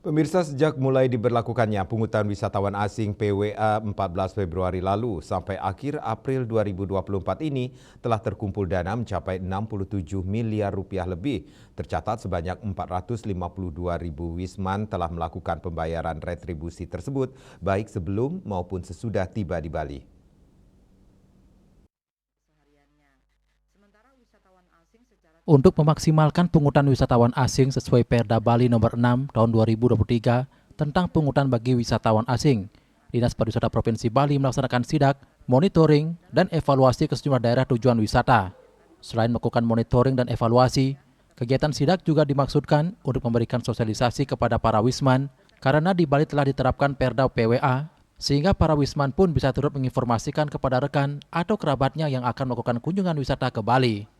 Pemirsa, sejak mulai diberlakukannya pungutan wisatawan asing PWA 14 Februari lalu sampai akhir April 2024 ini telah terkumpul dana mencapai 67 miliar rupiah lebih. Tercatat sebanyak 452 ribu wisman telah melakukan pembayaran retribusi tersebut baik sebelum maupun sesudah tiba di Bali. Untuk memaksimalkan pungutan wisatawan asing sesuai Perda Bali Nomor 6 Tahun 2023 tentang pungutan bagi wisatawan asing, Dinas Pariwisata Provinsi Bali melaksanakan sidak, monitoring, dan evaluasi ke sejumlah daerah tujuan wisata. Selain melakukan monitoring dan evaluasi, kegiatan sidak juga dimaksudkan untuk memberikan sosialisasi kepada para wisman karena di Bali telah diterapkan Perda PWA, sehingga para wisman pun bisa turut menginformasikan kepada rekan atau kerabatnya yang akan melakukan kunjungan wisata ke Bali.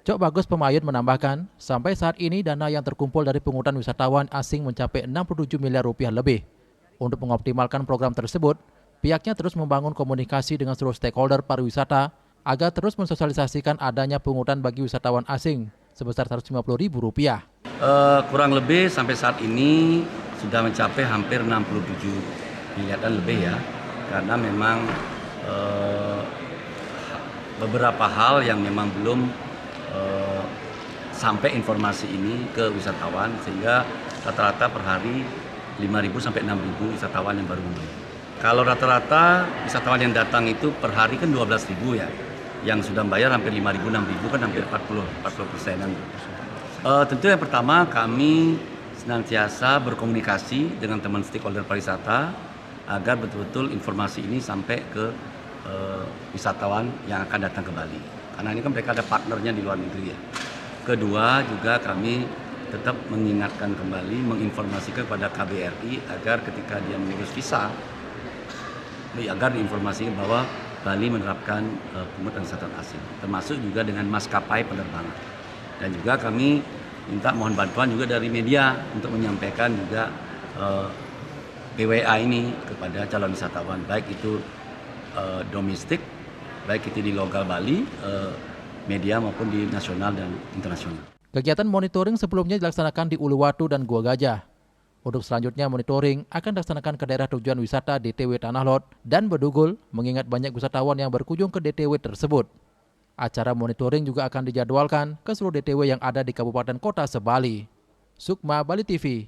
Cok Bagus Pemayun menambahkan, sampai saat ini dana yang terkumpul dari pungutan wisatawan asing mencapai 67 miliar rupiah lebih. Untuk mengoptimalkan program tersebut, pihaknya terus membangun komunikasi dengan seluruh stakeholder pariwisata agar terus mensosialisasikan adanya pungutan bagi wisatawan asing sebesar Rp150.000. Kurang lebih sampai saat ini sudah mencapai hampir 67 miliar lebih ya, karena memang beberapa hal yang memang belum sampai informasi ini ke wisatawan, sehingga rata-rata per hari 5.000 sampai 6.000 wisatawan yang baru mulai. Kalau rata-rata wisatawan yang datang itu per hari kan 12.000 ya, yang sudah bayar hampir 5.000 6.000 kan hampir 40%. Tentu yang pertama kami senantiasa berkomunikasi dengan teman stakeholder pariwisata agar betul-betul informasi ini sampai ke wisatawan yang akan datang ke Bali. Karena ini kan mereka ada partnernya di luar negeri ya. Kedua juga kami tetap mengingatkan kembali, menginformasikan kepada KBRI agar ketika dia mengurus visa, agar diinformasikan bahwa Bali menerapkan pungutan wisatawan asing, termasuk juga dengan maskapai penerbangan. Dan juga kami minta mohon bantuan juga dari media untuk menyampaikan juga PWA ini kepada calon wisatawan, baik itu domestik, baik itu di lokal Bali, media maupun di nasional dan internasional. Kegiatan monitoring sebelumnya dilaksanakan di Uluwatu dan Gua Gajah. Untuk selanjutnya monitoring akan dilaksanakan ke daerah tujuan wisata DTW Tanah Lot dan Bedugul, mengingat banyak wisatawan yang berkunjung ke DTW tersebut. Acara monitoring juga akan dijadwalkan ke seluruh DTW yang ada di kabupaten kota se-Bali. Sukma, Bali TV.